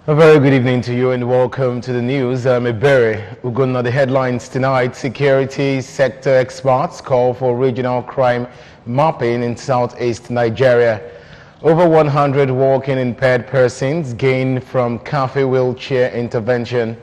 A very good evening to you and welcome to the news. I'm Ebere. We're going on the headlines tonight. Security sector experts call for regional crime mapping in southeast Nigeria. Over 100 walking impaired persons gained from cafe wheelchair intervention.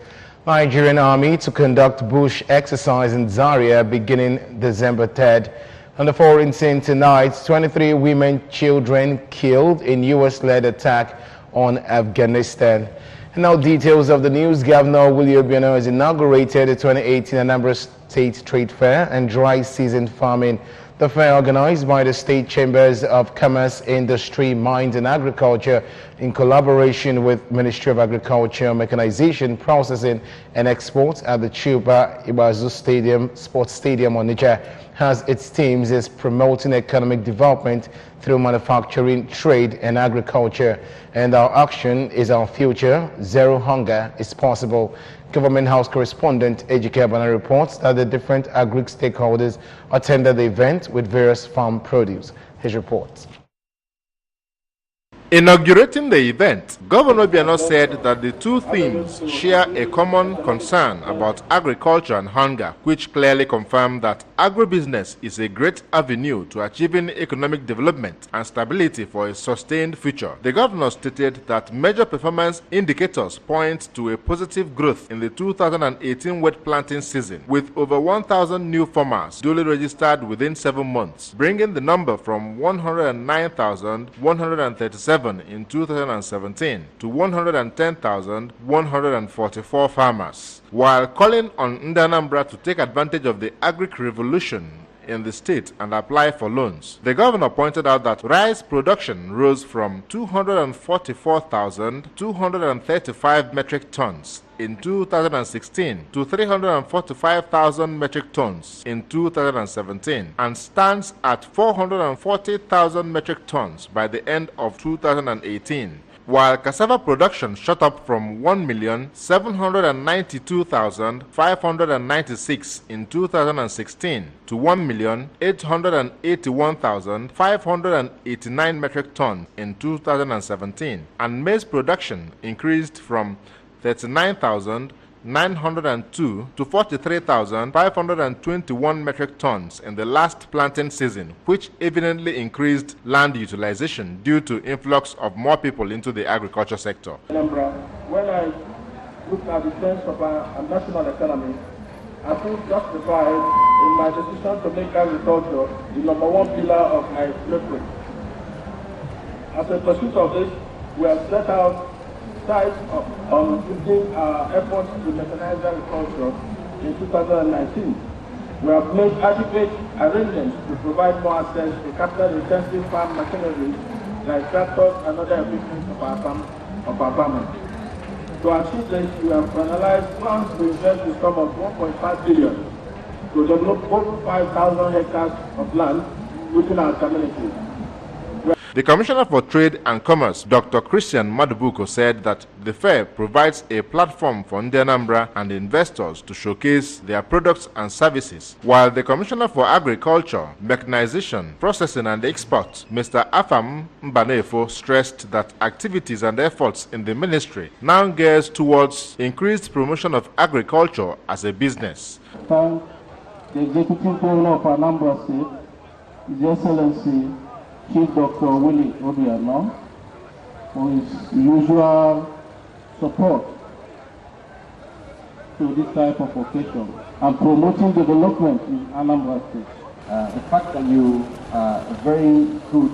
Nigerian Army to conduct bush exercise in Zaria beginning December 3rd. On the foreign scene tonight, 23 women, children killed in US-led attack on Afghanistan. And now details of the news. Governor William Obiano has inaugurated the 2018 Anambra State Trade Fair and Dry Season Farming. The fair, organized by the State Chambers of Commerce, Industry, Mines and Agriculture in collaboration with Ministry of Agriculture, Mechanization, Processing and Exports at the Chuba Ibazu Stadium, Sports Stadium, Onitsha, has its themes as promoting economic development through manufacturing, trade and agriculture. And our action is our future. Zero hunger is possible. Government House correspondent Ejike Abana reports that the different agri stakeholders attended the event with various farm produce. His reports. Inaugurating the event, Governor Obiano said that the two themes share a common concern about agriculture and hunger, which clearly confirm that agribusiness is a great avenue to achieving economic development and stability for a sustained future. The governor stated that major performance indicators point to a positive growth in the 2018 wet planting season, with over 1,000 new farmers duly registered within 7 months, bringing the number from 109,137 in 2017 to 110,144 farmers, while calling on Anambra to take advantage of the agric revolution in the state and apply for loans. The governor pointed out that rice production rose from 244,235 metric tons in 2016 to 345,000 metric tons in 2017 and stands at 440,000 metric tons by the end of 2018. While cassava production shot up from 1,792,596 in 2016 to 1,881,589 metric tons in 2017, and maize production increased from 39,902 to 43,521 metric tons in the last planting season, which evidently increased land utilization due to influx of more people into the agriculture sector. When I look at the trends of our national economy, I feel justified in my decision to make agriculture the #1 pillar of my network. As a pursuit of this, we have set out on putting our efforts to mechanize agriculture in 2019. We have made adequate arrangements to provide more access to capital-intensive farm machinery like tractors and other equipment of our farmers. To achieve this, we have finalized plans to invest the sum of 1.5 billion to develop over 5,000 hectares of land within our community. The Commissioner for Trade and Commerce, Dr. Christian Madubuko, said that the fair provides a platform for Anambra and investors to showcase their products and services, while the Commissioner for Agriculture, Mechanization, Processing and Export, Mr. Afam Mbanefo, stressed that activities and efforts in the ministry now gears towards increased promotion of agriculture as a business. Thank the Executive Governor of Anambra State, His Excellency Chief Dr. Willie Obiano, for his usual support to this type of occasion and promoting development in Anambra State. The fact that you are a very good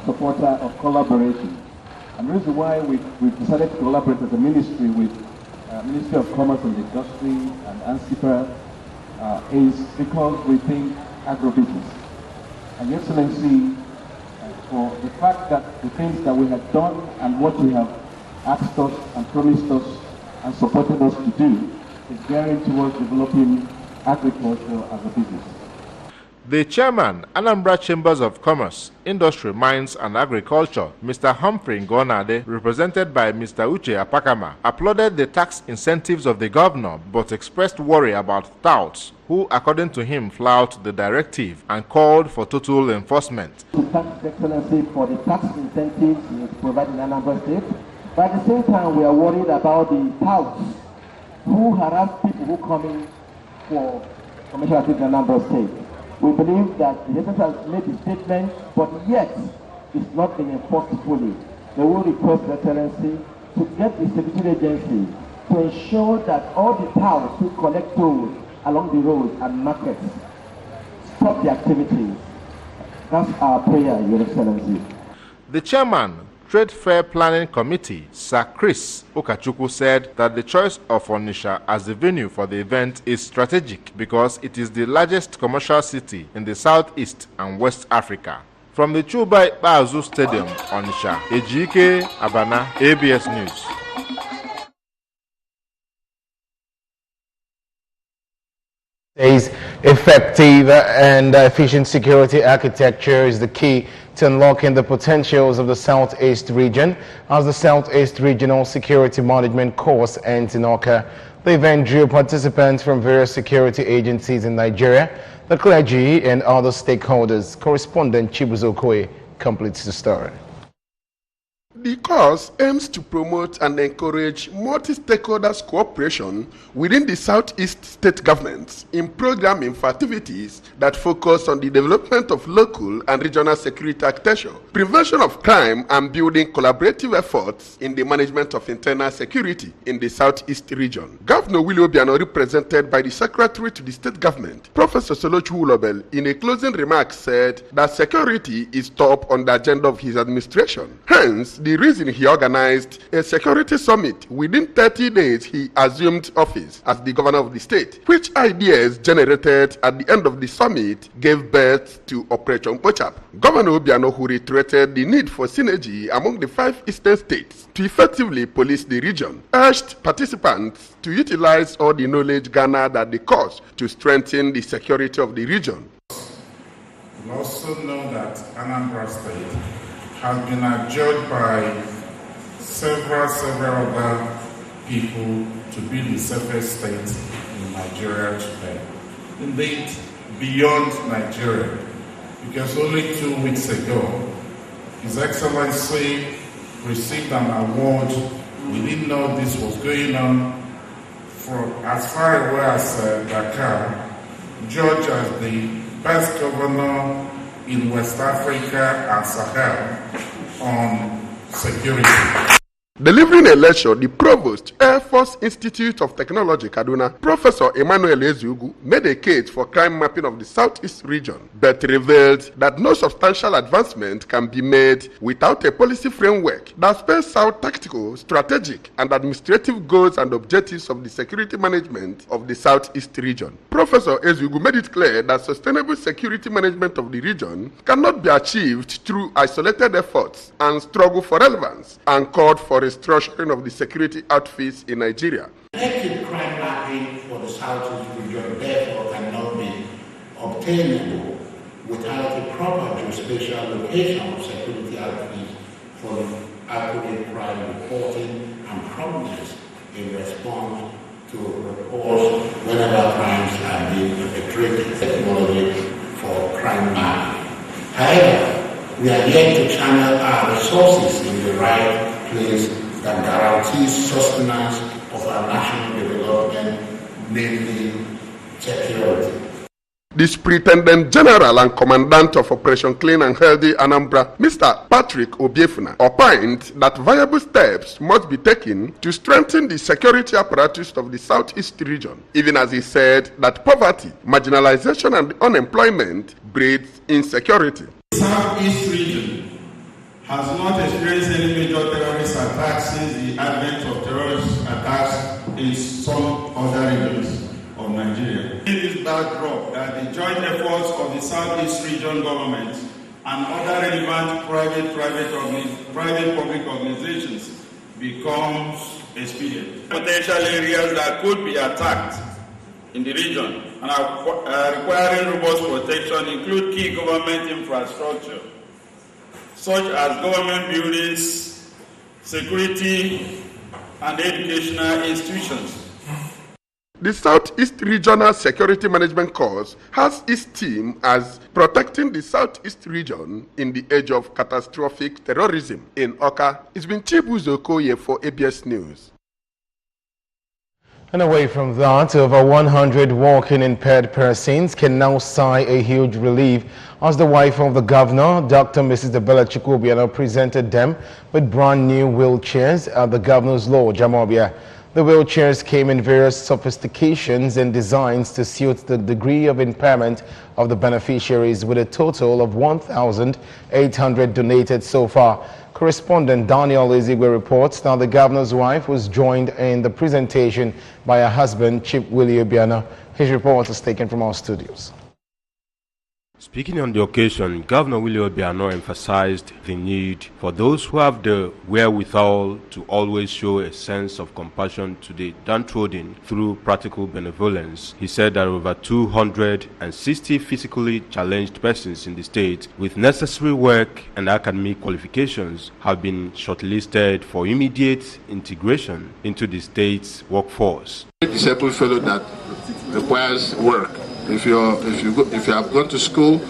supporter of collaboration, and the reason why we decided to collaborate as a ministry with Ministry of Commerce and Industry and ANSIPA is because we think agribusiness. And Your Excellency, for the fact that the things that we have done and what you have asked us and promised us and supported us to do is gearing towards developing agriculture as a business. The chairman, Anambra Chambers of Commerce, Industry, Mines and Agriculture, Mr. Humphrey Ngonade, represented by Mr. Uche Apakama, applauded the tax incentives of the governor but expressed worry about touts who, according to him, flouted the directive and called for total enforcement. To thank His Excellency for the tax incentives he has provided in Anambra State, But at the same time, we are worried about the touts who harass people who come in for commercial activity in Anambra State. We believe that the SSS has made a statement, but yet it's not been enforced fully. They will request the Excellency to get the security agency to ensure that all the touts who collect tolls along the roads and markets stop the activities. That's our prayer, Your Excellency. The chairman, Trade Fair Planning Committee, Sir Chris Okachukwu, said that the choice of Onitsha as the venue for the event is strategic because it is the largest commercial city in the Southeast and West Africa. From the Chubai Bazu Stadium, Onitsha, Ejike Abana, ABS News. Says effective and efficient security architecture is the key to unlocking the potentials of the Southeast region as the Southeast Regional Security Management Course ends in Oka. The event drew participants from various security agencies in Nigeria, the clergy and other stakeholders. Correspondent Chibuzo Okoye completes the story. The course aims to promote and encourage multi-stakeholders cooperation within the Southeast state governments in programming for activities that focus on the development of local and regional security architecture, prevention of crime, and building collaborative efforts in the management of internal security in the Southeast region. Governor Willie Obiano, represented by the Secretary to the State Government, Professor Solochu Ulobel, in a closing remark said that security is top on the agenda of his administration. Hence, the reason he organized a security summit within 30 days he assumed office as the governor of the state, which ideas generated at the end of the summit gave birth to Operation Pochap. Governor Obiano, who reiterated the need for synergy among the 5 eastern states to effectively police the region, urged participants to utilize all the knowledge garnered at the course to strengthen the security of the region. We also know that Anambra State has been adjudged by several other people to be the safest state in Nigeria today. Indeed, beyond Nigeria, because only 2 weeks ago, His Excellency received an award. We didn't know this was going on for as far away as Dakar, judged as the best governor in West Africa and Sahel on security. Delivering a lecture, the Provost, Air Force Institute of Technology, Kaduna, Professor Emmanuel Ezugu, made a case for crime mapping of the Southeast region, but revealed that no substantial advancement can be made without a policy framework that spells out tactical, strategic, and administrative goals and objectives of the security management of the Southeast region. Professor Ezugu made it clear that sustainable security management of the region cannot be achieved through isolated efforts and struggle for relevance, and called for restructuring of the security outfits in Nigeria. Effective crime mapping for the Southeast region therefore cannot be obtainable without a proper geospatial location of security outfits for accurate crime reporting and promptness in response to reports whenever crimes are being perpetrated. Technology for crime mapping. However, we are yet to channel our resources in the right place that guarantees sustenance of our national development, namely security. The Superintendent General and Commandant of Operation Clean and Healthy Anambra, Mr. Patrick Obiefuna, opined that viable steps must be taken to strengthen the security apparatus of the Southeast region, even as he said that poverty, marginalization, and unemployment breeds insecurity. The Southeast region has not experienced any major terrorist attacks since the advent of terrorist attacks in some other regions of Nigeria. In this backdrop, that the joint efforts of the Southeast region government and other relevant private-public organizations becomes expedient. Potential areas that could be attacked in the region and are requiring robust protection include key government infrastructure, such as government buildings, security, and educational institutions. The Southeast Regional Security Management Corps has its team as protecting the Southeast region in the age of catastrophic terrorism. In Oka, it's been Chibuzo Okoye for ABS News. And away from that, over 100 walking impaired persons can now sigh a huge relief as the wife of the governor, Dr. Mrs. Debella Chikuobiano, presented them with brand new wheelchairs at the governor's lodge, Amobia. The wheelchairs came in various sophistications and designs to suit the degree of impairment of the beneficiaries, with a total of 1,800 donated so far. Correspondent Daniel Ezigwe reports that the governor's wife was joined in the presentation by her husband, Chief Willie Obiano. His report is taken from our studios. Speaking on the occasion, Governor Willie Obiano emphasized the need for those who have the wherewithal to always show a sense of compassion to the downtrodden through practical benevolence. He said that over 260 physically challenged persons in the state with necessary work and academic qualifications have been shortlisted for immediate integration into the state's workforce. A disabled fellow that requires work. If you have gone to school,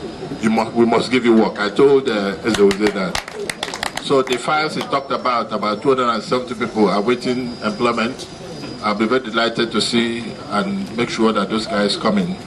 we must give you work. I told Ezeude that. So the files he talked about 270 people are waiting employment. I'll be very delighted to see and make sure that those guys come in.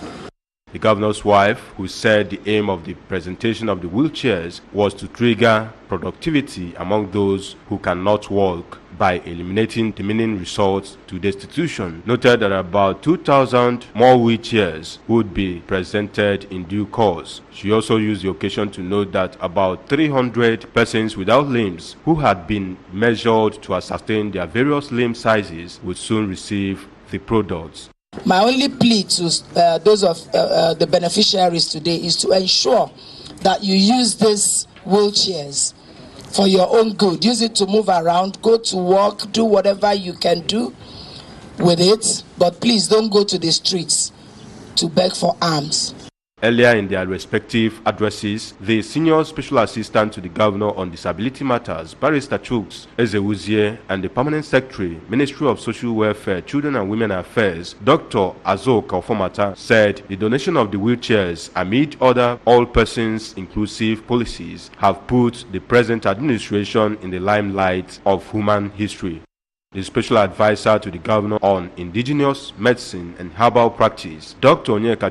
The governor's wife, who said the aim of the presentation of the wheelchairs was to trigger productivity among those who cannot walk by eliminating demeaning results to destitution, noted that about 2,000 more wheelchairs would be presented in due course. She also used the occasion to note that about 300 persons without limbs who had been measured to ascertain their various limb sizes would soon receive the products. My only plea to those of the beneficiaries today is to ensure that you use these wheelchairs for your own good. Use it to move around, go to work, do whatever you can do with it, but please don't go to the streets to beg for alms. Earlier in their respective addresses, the Senior Special Assistant to the Governor on Disability Matters, Barrister Chuks Ezeuzie, and the Permanent Secretary, Ministry of Social Welfare, Children and Women Affairs, Dr. Azo Kaufomata, said the donation of the wheelchairs, amid other all-persons inclusive policies, have put the present administration in the limelight of human history. The Special Advisor to the Governor on Indigenous Medicine and Herbal Practice, Dr. Onyeka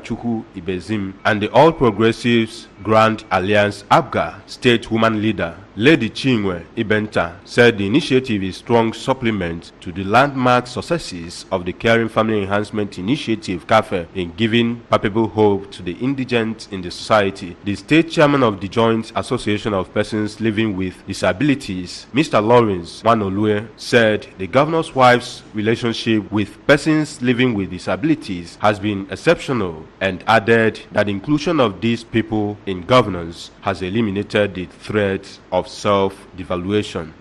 Ibezim, and the All Progressives Grand Alliance ABGA State Woman Leader, Lady Chinwe Ibenta, said the initiative is a strong supplement to the landmark successes of the Caring Family Enhancement Initiative CAFE in giving palpable hope to the indigent in the society. The State Chairman of the Joint Association of Persons Living with Disabilities, Mr. Lawrence Wanolue, said the governor's wife's relationship with persons living with disabilities has been exceptional, and added that the inclusion of these people in governance has eliminated the threat of self-devaluation.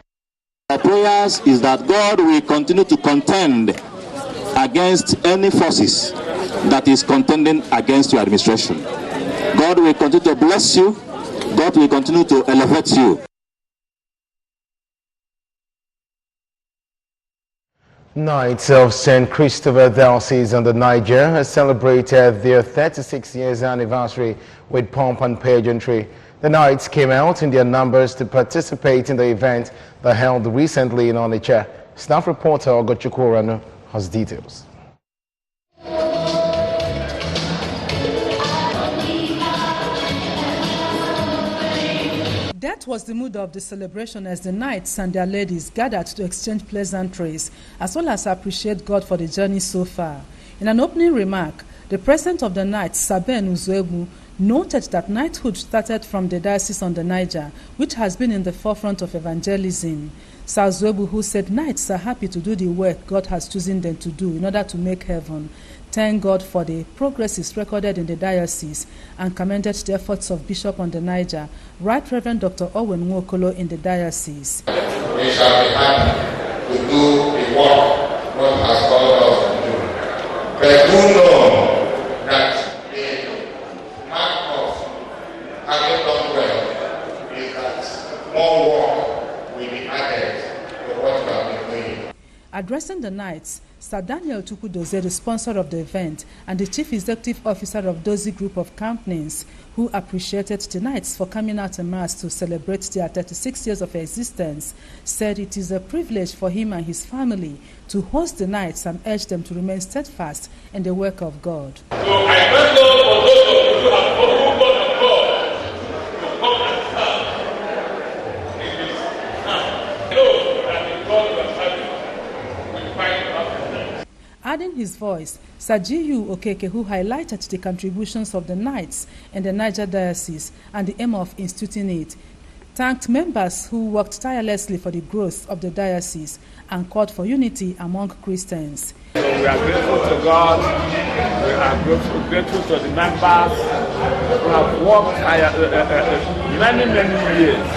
Our prayers is that God will continue to contend against any forces that is contending against your administration. God will continue to bless you. God will continue to elevate you. Knights of St. Christopher Diocese under Niger has celebrated their 36 years anniversary with pomp and pageantry. The Knights came out in their numbers to participate in the event that held recently in Onitsha. Staff reporter Ogochukwu has details. That was the mood of the celebration as the knights and their ladies gathered to exchange pleasantries as well as appreciate God for the journey so far. In an opening remark, the president of the knights, Saben Uzuegu, noted that knighthood started from the diocese on the Niger, which has been in the forefront of evangelism. Sir Uzuegu, who said knights are happy to do the work God has chosen them to do in order to make heaven, thanked God for the progresses recorded in the diocese and commended the efforts of Bishop on the Niger, Right Reverend Dr. Owen Nwokolo in the diocese. We shall be happy to do the work God has called us to do. But who know that the mark of having done well is that more work will be added to what we have been doing. Addressing the knights, Sir Daniel Chukwudozie, the sponsor of the event, and the Chief Executive Officer of Dozie Group of Companies, who appreciated the Knights for coming out en masse to celebrate their 36 years of existence, said it is a privilege for him and his family to host the Knights and urged them to remain steadfast in the work of God. So I thank God for those of you who have opened God of God to come and serve in His hand. Know that the God you are serving will fight out. Adding his voice, Sir G.U. Okeke, who highlighted the contributions of the Knights in the Niger Diocese and the aim of instituting it, thanked members who worked tirelessly for the growth of the diocese and called for unity among Christians. So we are grateful to God, we are grateful to the members who have worked many years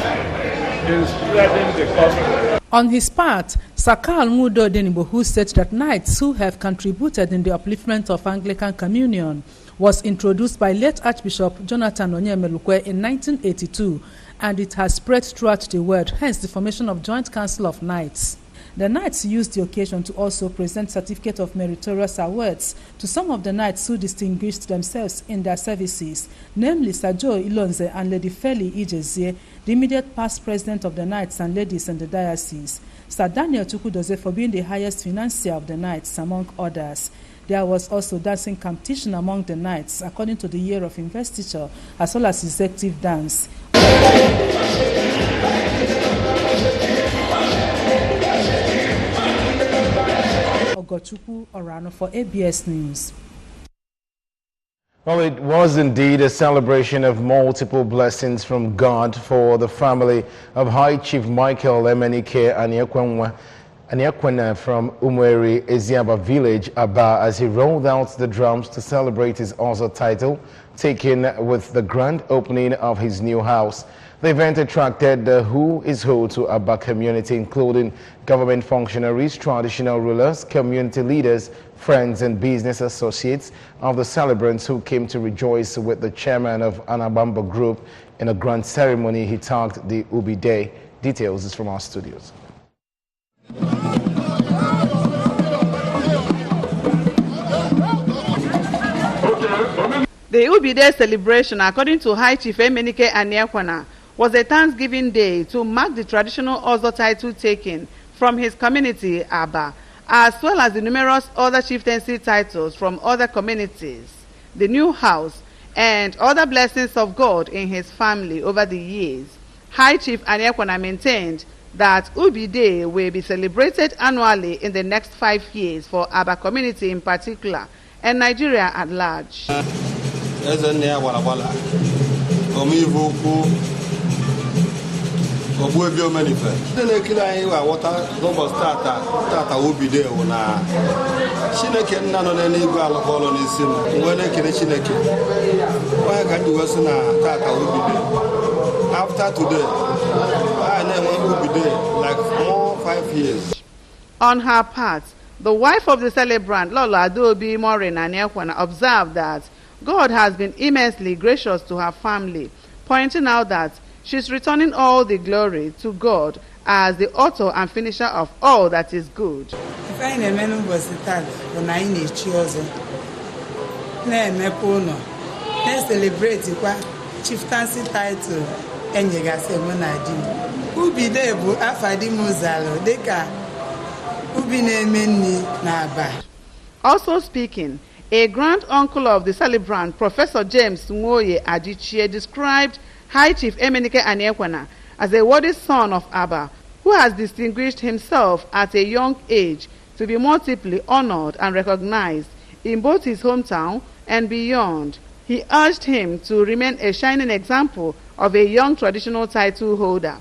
in spreading the gospel. On his part, Sir Karl Mudo Denibo, who said that Knights who have contributed in the upliftment of Anglican Communion was introduced by late Archbishop Jonathan Onyemelukwe in 1982, and it has spread throughout the world, hence the formation of Joint Council of Knights. The Knights used the occasion to also present Certificate of Meritorious Awards to some of the Knights who distinguished themselves in their services, namely Sir Joe Ilonze and Lady Feli Ijezie, the immediate past president of the Knights and Ladies in the diocese, Sir Daniel Chukwudozie for being the highest financier of the Knights, among others. There was also dancing competition among the Knights according to the year of investiture, as well as executive dance. Ogochukwu Orano for ABS News. Well, it was indeed a celebration of multiple blessings from God for the family of High Chief Michael Emenike Aniakwena from Umweri, Eziaba village, Aba, as he rolled out the drums to celebrate his Ozo title, taken with the grand opening of his new house. The event attracted the who is who to Aba community, including government functionaries, traditional rulers, community leaders, friends and business associates of the celebrants who came to rejoice with the chairman of Anambra Group in a grand ceremony he tagged the Ubi Day. Details is from our studios. The Ubi Day celebration, according to High Chief Emenike Aniakwena, was a Thanksgiving day to mark the traditional Ozo title taken from his community, Aba, as well as the numerous other chieftaincy titles from other communities, the new house, and other blessings of God in his family over the years. High Chief Aniakwena maintained that Ubi Day will be celebrated annually in the next 5 years for Aba community in particular and Nigeria at large. After today, I never will be there like 5 years. On her part, the wife of the celebrant, Lola Adobi Morin Aniakwena, observed that God has been immensely gracious to her family, pointing out that she's returning all the glory to God as the author and finisher of all that is good. If I never was the tag when I need chosen, let's celebrate the chieftaincy title. Ubi there, Afadi Muzalo, Deka Ubi Nemeni Naba. Also speaking, a grand uncle of the celebrant, Professor James Nwoye Adichie, described High Chief Emenike Aniakwena as a worthy son of Aba, who has distinguished himself at a young age to be multiply honored and recognized in both his hometown and beyond. He urged him to remain a shining example of a young traditional title holder.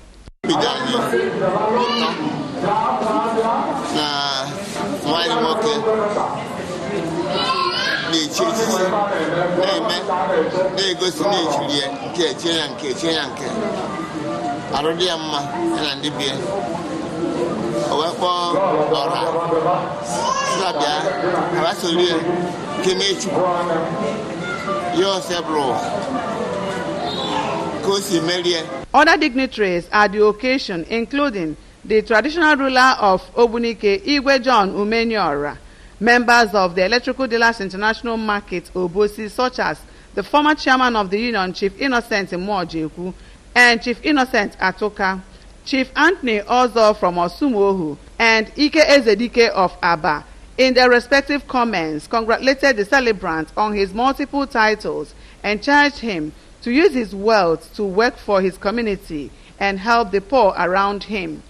Other dignitaries at the occasion, including the traditional ruler of Obunike, Igwe John Umenyora, Members of the Electrical Dealers International Market, Obosi, such as the former chairman of the union, Chief Innocent Mojeku, and Chief Innocent Atoka, Chief Anthony Ozo from Osumohu, and Ike Ezedike of Aba, in their respective comments, congratulated the celebrant on his multiple titles and charged him to use his wealth to work for his community and help the poor around him.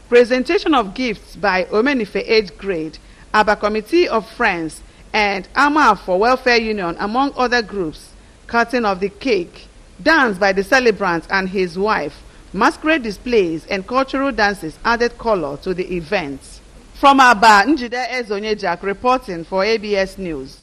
Presentation of gifts by Omenife 8th grade, Aba Committee of Friends, and Ama for Welfare Union, among other groups, cutting of the cake, dance by the celebrant and his wife, masquerade displays and cultural dances added color to the event. From Aba, Njide Ezonyejak reporting for ABS News.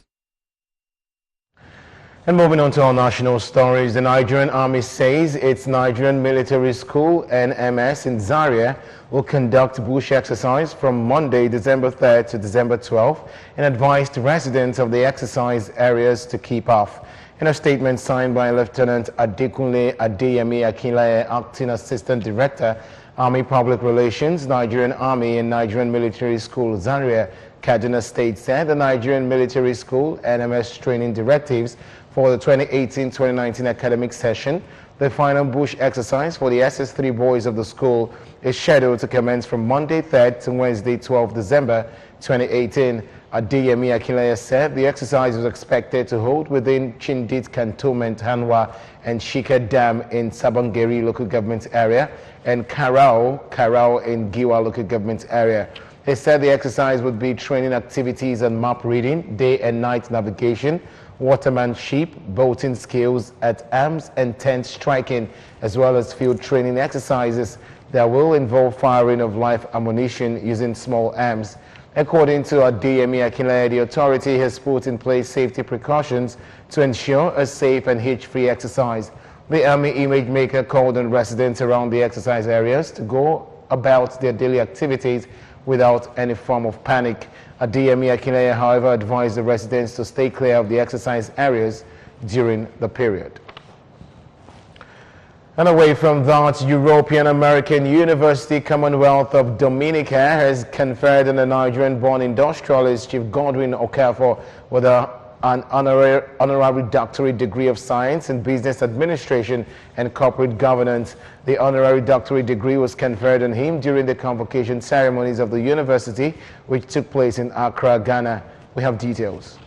And moving on to our national stories, the Nigerian Army says its Nigerian Military School, NMS, in Zaria will conduct bush exercise from Monday, December 3rd to December 12th, and advised residents of the exercise areas to keep off. In a statement signed by Lieutenant Adekunle Adeyemi Akinlaye, Acting Assistant Director, Army Public Relations, Nigerian Army and Nigerian Military School, Zaria, Kaduna State, said the Nigerian Military School NMS training directives for the 2018-2019 academic session. The final bush exercise for the SS3 boys of the school is scheduled to commence from Monday 3rd to Wednesday 12 December 2018. Adeyemi Akinlaye said the exercise was expected to hold within Chindit Cantonment, Hanwa, and Shika Dam in Sabangeri local government area and Karao in Giwa local government area. He said the exercise would be training activities on map reading, day and night navigation, watermanship, boating skills at arms and tent striking, as well as field training exercises that will involve firing of live ammunition using small arms. According to Adeyemi Akinlaye, the authority has put in place safety precautions to ensure a safe and hitch-free exercise. The Army image maker called on residents around the exercise areas to go about their daily activities without any form of panic. Adeyemi Akinlaye, however, advised the residents to stay clear of the exercise areas during the period. And away from that, European American University Commonwealth of Dominica has conferred on the Nigerian-born industrialist Chief Godwin Okafor with an honorary doctorate degree of science in business administration and corporate governance. The honorary doctorate degree was conferred on him during the convocation ceremonies of the university, which took place in Accra, Ghana. We have details.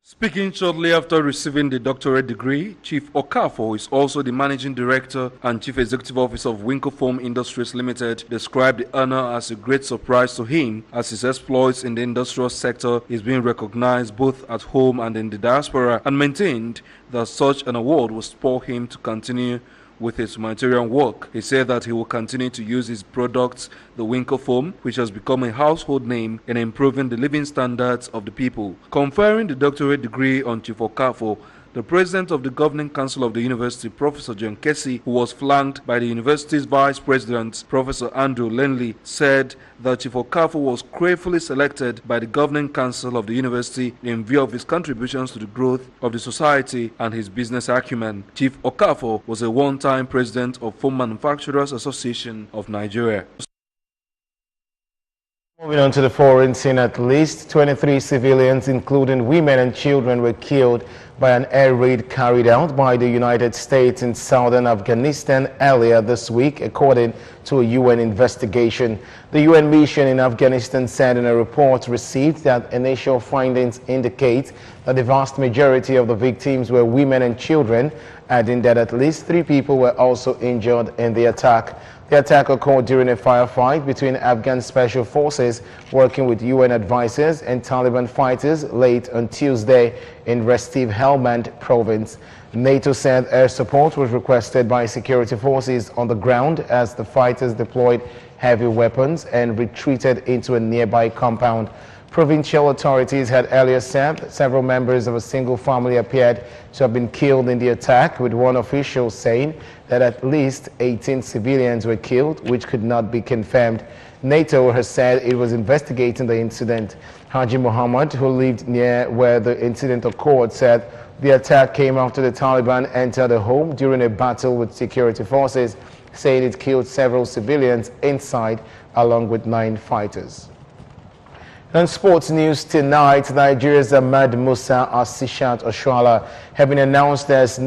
Speaking shortly after receiving the doctorate degree, Chief Okafor is also the Managing Director and Chief Executive Officer of Wincofoam Industries Limited, described the honor as a great surprise to him as his exploits in the industrial sector is being recognized both at home and in the diaspora, and maintained that such an award will spur him to continue with his humanitarian work. He said that he will continue to use his products, the Wincofoam, which has become a household name, in improving the living standards of the people. Conferring the doctorate degree on Chief Okafor, the president of the governing council of the university, Professor John Kessie, who was flanked by the university's vice president, Professor Andrew Lenley, said that Chief Okafor was gratefully selected by the governing council of the university in view of his contributions to the growth of the society and his business acumen. Chief Okafor was a one-time president of Foam Manufacturers Association of Nigeria. Moving on to the foreign scene, at least 23 civilians, including women and children, were killed by an air raid carried out by the United States in southern Afghanistan earlier this week, according to a UN investigation. The UN mission in Afghanistan said in a report received that initial findings indicate that the vast majority of the victims were women and children, adding that at least 3 people were also injured in the attack. The attack occurred during a firefight between Afghan special forces working with UN advisors and Taliban fighters late on Tuesday in Restiv Helmand province. NATO said air support was requested by security forces on the ground as the fighters deployed heavy weapons and retreated into a nearby compound. Provincial authorities had earlier said several members of a single family appeared to have been killed in the attack, with one official saying that at least 18 civilians were killed, which could not be confirmed. NATO has said it was investigating the incident. Haji Muhammad, who lived near where the incident occurred, said the attack came after the Taliban entered a home during a battle with security forces, saying it killed several civilians inside along with 9 fighters. And sports news tonight, Nigeria's Ahmad Musa Asishat Oshuala have been announced as